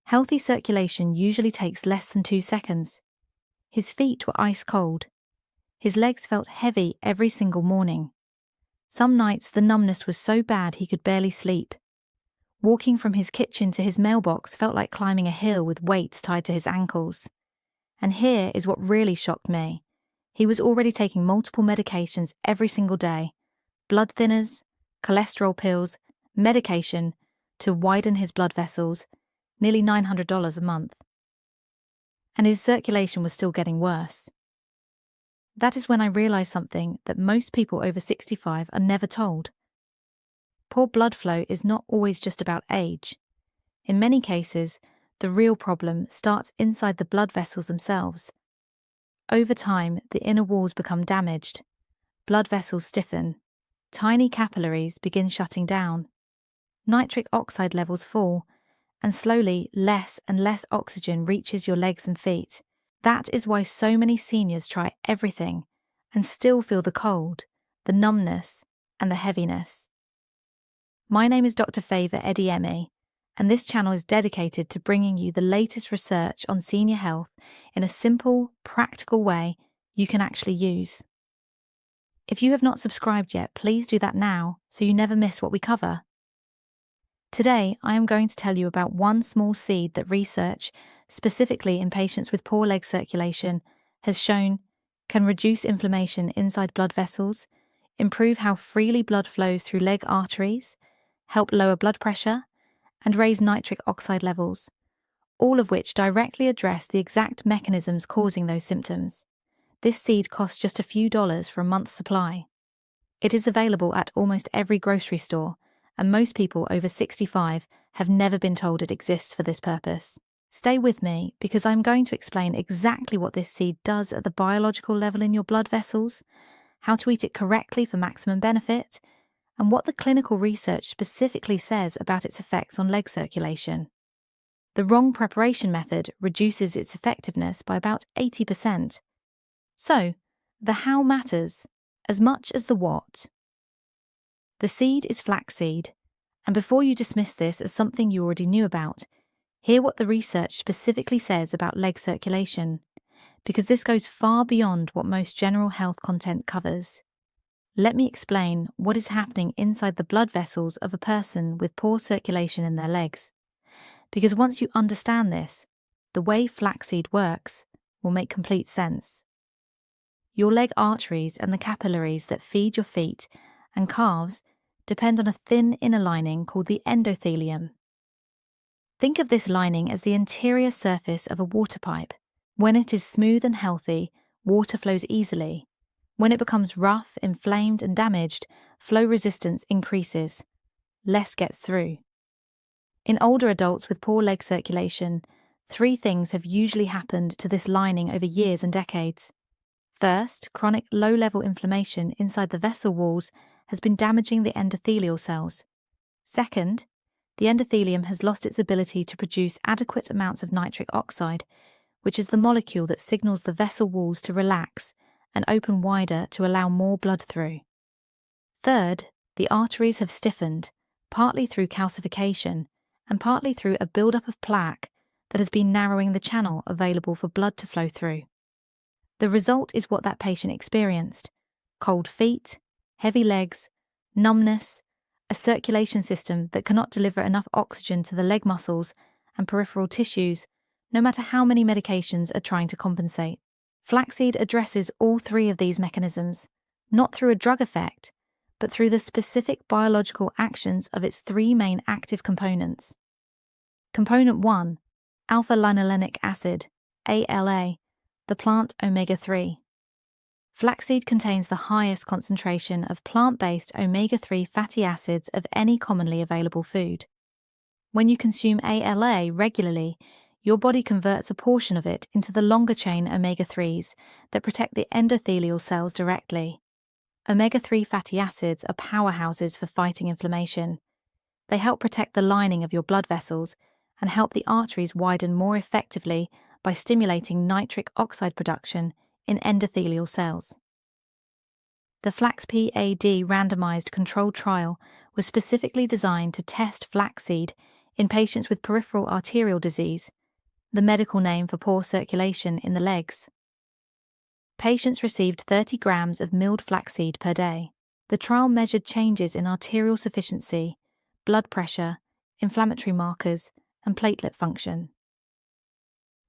Healthy circulation usually takes less than 2 seconds. His feet were ice cold. His legs felt heavy every single morning. Some nights the numbness was so bad he could barely sleep. Walking from his kitchen to his mailbox felt like climbing a hill with weights tied to his ankles. And here is what really shocked me. He was already taking multiple medications every single day. Blood thinners, cholesterol pills, medication to widen his blood vessels, nearly $900 a month. And his circulation was still getting worse. That is when I realized something that most people over 65 are never told. Poor blood flow is not always just about age. In many cases, the real problem starts inside the blood vessels themselves. Over time, the inner walls become damaged. Blood vessels stiffen. Tiny capillaries begin shutting down. Nitric oxide levels fall, and slowly less and less oxygen reaches your legs and feet. That is why so many seniors try everything and still feel the cold, the numbness, and the heaviness. My name is Dr. Favour Ediemi, and this channel is dedicated to bringing you the latest research on senior health in a simple, practical way you can actually use. If you have not subscribed yet, please do that now so you never miss what we cover. Today, I am going to tell you about one small seed that research, specifically in patients with poor leg circulation, has shown can reduce inflammation inside blood vessels, improve how freely blood flows through leg arteries, help lower blood pressure, and raise nitric oxide levels, all of which directly address the exact mechanisms causing those symptoms. This seed costs just a few dollars for a month's supply. It is available at almost every grocery store, and most people over 65 have never been told it exists for this purpose. Stay with me because I'm going to explain exactly what this seed does at the biological level in your blood vessels, how to eat it correctly for maximum benefit, and what the clinical research specifically says about its effects on leg circulation. The wrong preparation method reduces its effectiveness by about 80%. So, the how matters as much as the what. The seed is flaxseed, and before you dismiss this as something you already knew about, hear what the research specifically says about leg circulation, because this goes far beyond what most general health content covers. Let me explain what is happening inside the blood vessels of a person with poor circulation in their legs, because once you understand this, the way flaxseed works will make complete sense. Your leg arteries and the capillaries that feed your feet and calves depend on a thin inner lining called the endothelium. Think of this lining as the interior surface of a water pipe. When it is smooth and healthy, water flows easily. When it becomes rough, inflamed, and damaged, flow resistance increases. Less gets through. In older adults with poor leg circulation, 3 things have usually happened to this lining over years and decades. First, chronic low-level inflammation inside the vessel walls has been damaging the endothelial cells. Second, the endothelium has lost its ability to produce adequate amounts of nitric oxide, which is the molecule that signals the vessel walls to relax and open wider to allow more blood through. Third, the arteries have stiffened, partly through calcification and partly through a buildup of plaque that has been narrowing the channel available for blood to flow through. The result is what that patient experienced: cold feet, heavy legs, numbness, a circulation system that cannot deliver enough oxygen to the leg muscles and peripheral tissues, no matter how many medications are trying to compensate. Flaxseed addresses all 3 of these mechanisms, not through a drug effect, but through the specific biological actions of its 3 main active components. Component 1, alpha-linolenic acid, ALA, the plant omega-3. Flaxseed contains the highest concentration of plant-based omega-3 fatty acids of any commonly available food. When you consume ALA regularly, your body converts a portion of it into the longer-chain omega-3s that protect the endothelial cells directly. Omega-3 fatty acids are powerhouses for fighting inflammation. They help protect the lining of your blood vessels and help the arteries widen more effectively by stimulating nitric oxide production in endothelial cells. The FLAX-PAD randomized controlled trial was specifically designed to test flaxseed In patients with peripheral arterial disease, the medical name for poor circulation in the legs, patients received 30 grams of milled flaxseed per day. The trial measured changes in arterial sufficiency, blood pressure, inflammatory markers, and platelet function.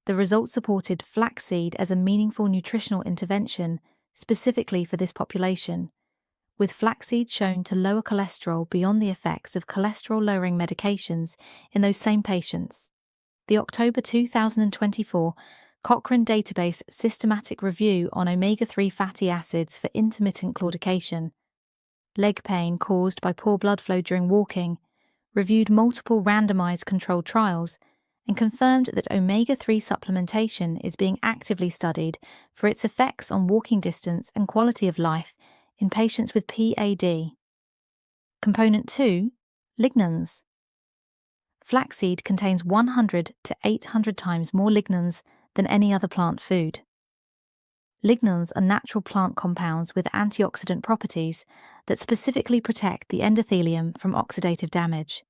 The results supported flaxseed as a meaningful nutritional intervention specifically for this population, with flaxseed shown to lower cholesterol beyond the effects of cholesterol-lowering medications in those same patients. The October 2024 Cochrane Database Systematic Review on Omega-3 Fatty Acids for Intermittent Claudication, leg pain caused by poor blood flow during walking, reviewed multiple randomized controlled trials and confirmed that omega-3 supplementation is being actively studied for its effects on walking distance and quality of life in patients with PAD. Component 2, lignans. Flaxseed contains 100 to 800 times more lignans than any other plant food. Lignans are natural plant compounds with antioxidant properties that specifically protect the endothelium from oxidative damage.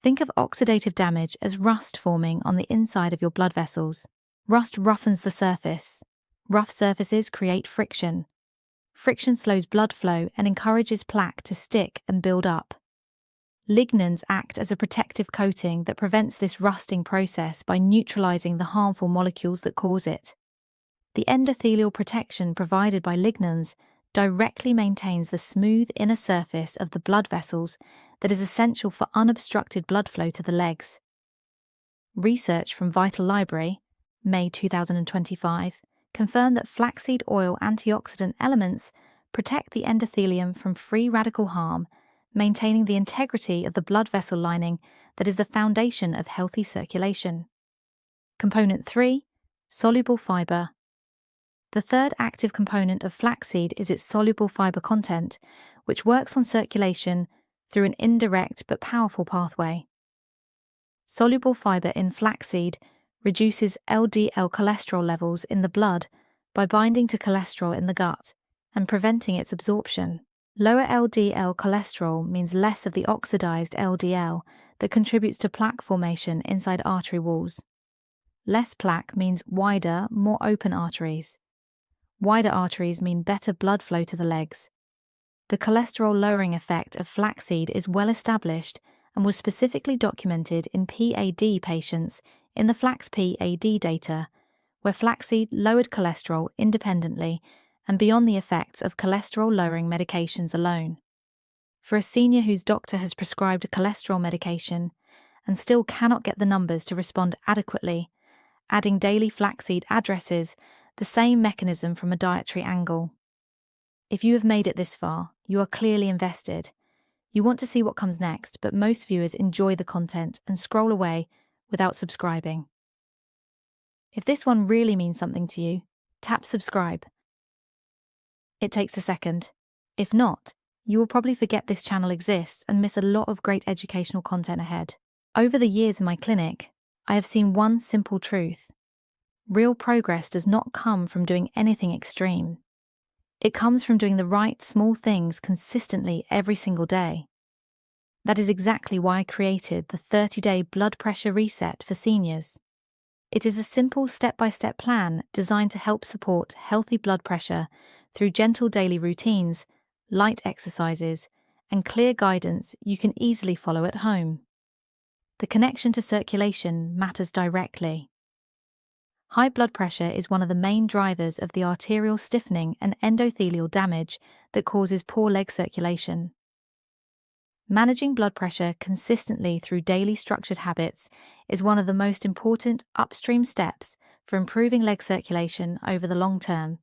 Think of oxidative damage as rust forming on the inside of your blood vessels. Rust roughens the surface. Rough surfaces create friction. Friction slows blood flow and encourages plaque to stick and build up. Lignans act as a protective coating that prevents this rusting process by neutralizing the harmful molecules that cause it. The endothelial protection provided by lignans directly maintains the smooth inner surface of the blood vessels that is essential for unobstructed blood flow to the legs. Research from Vital Library, May 2025, confirmed that flaxseed oil antioxidant elements protect the endothelium from free radical harm, maintaining the integrity of the blood vessel lining that is the foundation of healthy circulation. Component 3, soluble fiber. The third active component of flaxseed is its soluble fiber content, which works on circulation through an indirect but powerful pathway. Soluble fiber in flaxseed reduces LDL cholesterol levels in the blood by binding to cholesterol in the gut and preventing its absorption. Lower LDL cholesterol means less of the oxidized LDL that contributes to plaque formation inside artery walls. Less plaque means wider, more open arteries. Wider arteries mean better blood flow to the legs. The cholesterol-lowering effect of flaxseed is well established and was specifically documented in PAD patients in the FLAX-PAD data, where flaxseed lowered cholesterol independently and beyond the effects of cholesterol-lowering medications alone. For a senior whose doctor has prescribed a cholesterol medication and still cannot get the numbers to respond adequately, adding daily flaxseed addresses the same mechanism from a dietary angle. If you have made it this far, you are clearly invested. You want to see what comes next, but most viewers enjoy the content and scroll away without subscribing. If this one really means something to you, tap subscribe. It takes a second. If not, you will probably forget this channel exists and miss a lot of great educational content ahead. Over the years in my clinic, I have seen one simple truth. Real progress does not come from doing anything extreme. It comes from doing the right small things consistently every single day. That is exactly why I created the 30-day blood pressure reset for seniors. It is a simple step-by-step plan designed to help support healthy blood pressure through gentle daily routines, light exercises, and clear guidance you can easily follow at home. The connection to circulation matters directly. High blood pressure is one of the main drivers of the arterial stiffening and endothelial damage that causes poor leg circulation. Managing blood pressure consistently through daily structured habits is one of the most important upstream steps for improving leg circulation over the long term.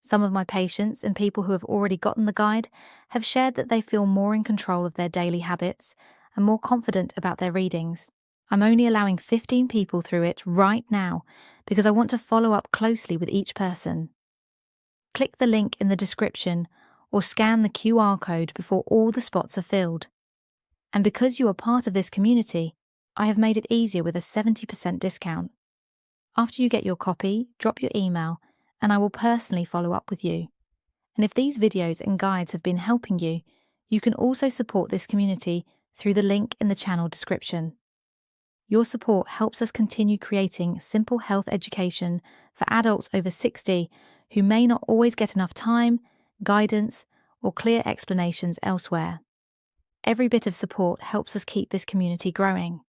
Some of my patients and people who have already gotten the guide have shared that they feel more in control of their daily habits and more confident about their readings. I'm only allowing 15 people through it right now because I want to follow up closely with each person. Click the link in the description or scan the QR code before all the spots are filled. And because you are part of this community, I have made it easier with a 70% discount. After you get your copy, drop your email and I will personally follow up with you. And if these videos and guides have been helping you, you can also support this community through the link in the channel description. Your support helps us continue creating simple health education for adults over 60 who may not always get enough time, guidance, or clear explanations elsewhere. Every bit of support helps us keep this community growing.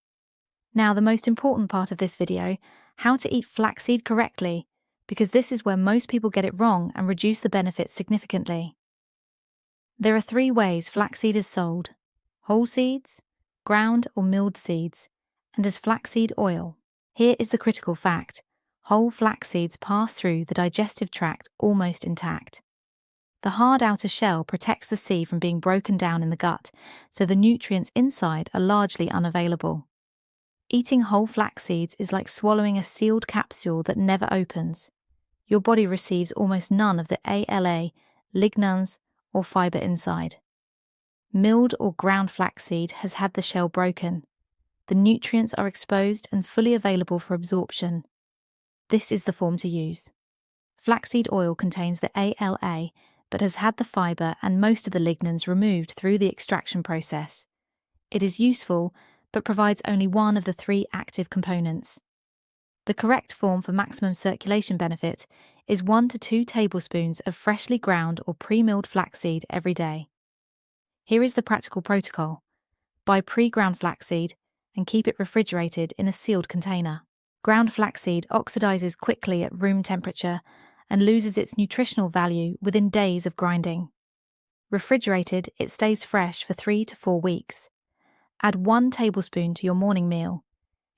Now, the most important part of this video, how to eat flaxseed correctly, because this is where most people get it wrong and reduce the benefits significantly. There are 3 ways flaxseed is sold: whole seeds, ground or milled seeds, and as flaxseed oil. Here is the critical fact: whole flax seeds pass through the digestive tract almost intact. The hard outer shell protects the seed from being broken down in the gut, so the nutrients inside are largely unavailable. Eating whole flax seeds is like swallowing a sealed capsule that never opens. Your body receives almost none of the ALA, lignans, or fiber inside. Milled or ground flaxseed has had the shell broken. The nutrients are exposed and fully available for absorption. This is the form to use. Flaxseed oil contains the ALA, but has had the fiber and most of the lignans removed through the extraction process. It is useful, but provides only one of the 3 active components. The correct form for maximum circulation benefit is 1 to 2 tablespoons of freshly ground or pre-milled flaxseed every day. Here is the practical protocol. Buy pre-ground flaxseed and keep it refrigerated in a sealed container. Ground flaxseed oxidizes quickly at room temperature and loses its nutritional value within days of grinding. Refrigerated, it stays fresh for 3 to 4 weeks. Add 1 tablespoon to your morning meal.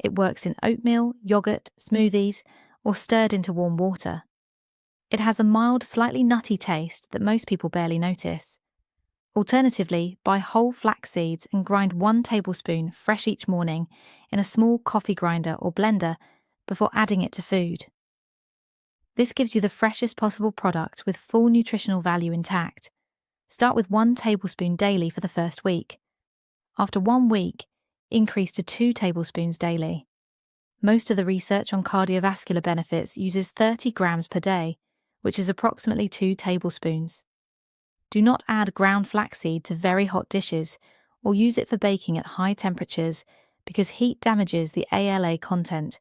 It works in oatmeal, yogurt, smoothies, or stirred into warm water. It has a mild, slightly nutty taste that most people barely notice. Alternatively, buy whole flax seeds and grind 1 tablespoon fresh each morning in a small coffee grinder or blender before adding it to food. This gives you the freshest possible product with full nutritional value intact. Start with 1 tablespoon daily for the first week. After 1 week, increase to 2 tablespoons daily. Most of the research on cardiovascular benefits uses 30 grams per day, which is approximately 2 tablespoons. Do not add ground flaxseed to very hot dishes or use it for baking at high temperatures because heat damages the ALA content.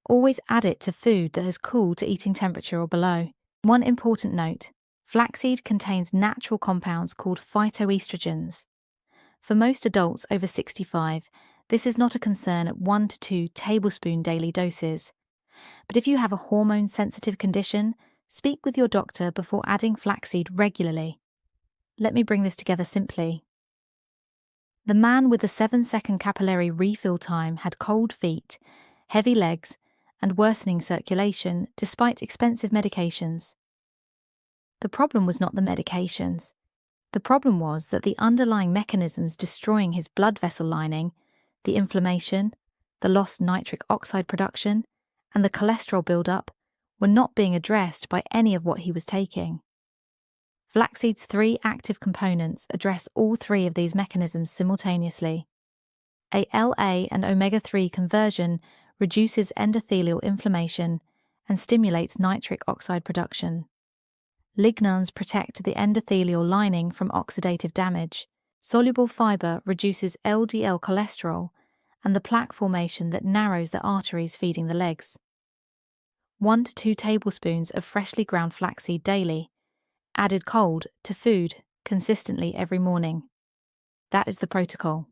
Always add it to food that has cooled to eating temperature or below. One important note: flaxseed contains natural compounds called phytoestrogens. For most adults over 65, this is not a concern at 1 to 2 tablespoon daily doses. But if you have a hormone-sensitive condition, speak with your doctor before adding flaxseed regularly. Let me bring this together simply. The man with the 7-second capillary refill time had cold feet, heavy legs, and worsening circulation despite expensive medications. The problem was not the medications. The problem was that the underlying mechanisms destroying his blood vessel lining, the inflammation, the lost nitric oxide production, and the cholesterol buildup, were not being addressed by any of what he was taking. Flaxseed's 3 active components address all 3 of these mechanisms simultaneously. ALA and omega-3 conversion reduces endothelial inflammation and stimulates nitric oxide production. Lignans protect the endothelial lining from oxidative damage. Soluble fiber reduces LDL cholesterol and the plaque formation that narrows the arteries feeding the legs. 1 to 2 tablespoons of freshly ground flaxseed daily, added cold, to food consistently every morning. That is the protocol.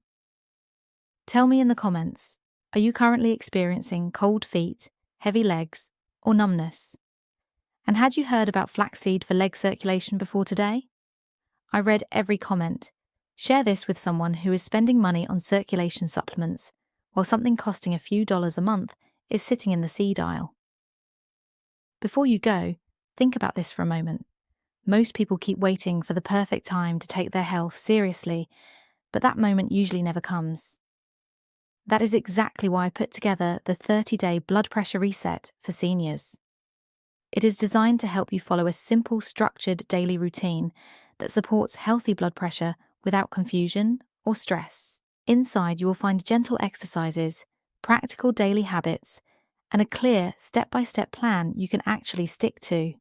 Tell me in the comments, are you currently experiencing cold feet, heavy legs, or numbness? And had you heard about flaxseed for leg circulation before today? I read every comment. Share this with someone who is spending money on circulation supplements, while something costing a few dollars a month is sitting in the seed aisle. Before you go, think about this for a moment. Most people keep waiting for the perfect time to take their health seriously, but that moment usually never comes. That is exactly why I put together the 30-day blood pressure reset for seniors. It is designed to help you follow a simple, structured daily routine that supports healthy blood pressure without confusion or stress. Inside, you will find gentle exercises, practical daily habits, and a clear, step-by-step plan you can actually stick to.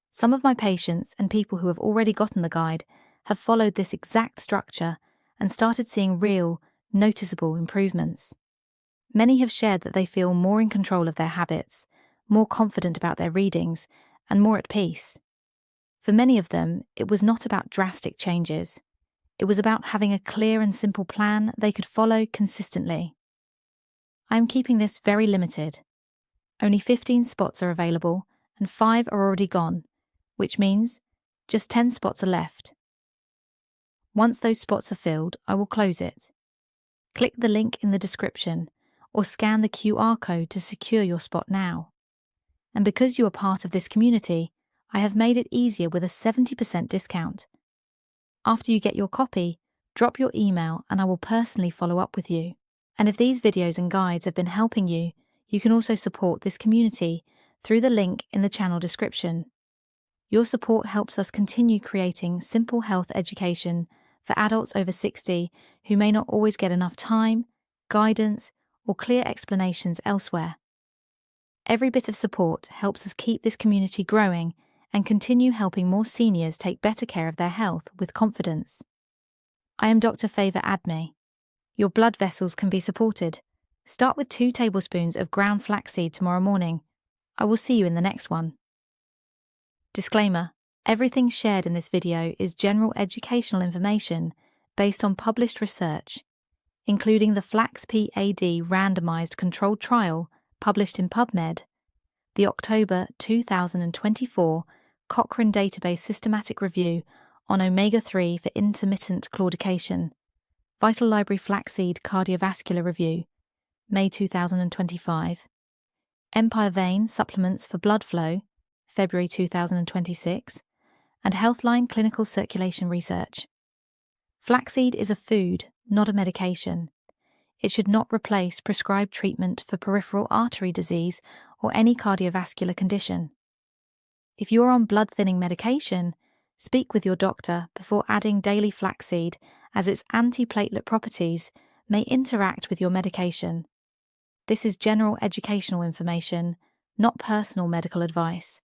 Some of my patients and people who have already gotten the guide have followed this exact structure and started seeing real, noticeable improvements. Many have shared that they feel more in control of their habits, more confident about their readings, and more at peace. For many of them, it was not about drastic changes. It was about having a clear and simple plan they could follow consistently. I am keeping this very limited. Only 15 spots are available and 5 are already gone, which means just 10 spots are left. Once those spots are filled, I will close it. Click the link in the description or scan the QR code to secure your spot now. And because you are part of this community, I have made it easier with a 70% discount. After you get your copy, drop your email and I will personally follow up with you. And if these videos and guides have been helping you, you can also support this community through the link in the channel description. Your support helps us continue creating simple health education for adults over 60 who may not always get enough time, guidance, or clear explanations elsewhere. Every bit of support helps us keep this community growing and continue helping more seniors take better care of their health with confidence. I am Dr. Favour Adme. Your blood vessels can be supported. Start with 2 tablespoons of ground flaxseed tomorrow morning. I will see you in the next one. Disclaimer: everything shared in this video is general educational information based on published research, including the FLAX-PAD randomized controlled trial published in PubMed, the October 2024 Cochrane Database Systematic Review on Omega-3 for Intermittent Claudication, Vital Library Flaxseed Cardiovascular Review, May 2025, Empire Vein Supplements for Blood Flow, February 2026, and Healthline Clinical Circulation Research. Flaxseed is a food, not a medication. It should not replace prescribed treatment for peripheral artery disease or any cardiovascular condition. If you are on blood-thinning medication, speak with your doctor before adding daily flaxseed, as its antiplatelet properties may interact with your medication. This is general educational information, not personal medical advice.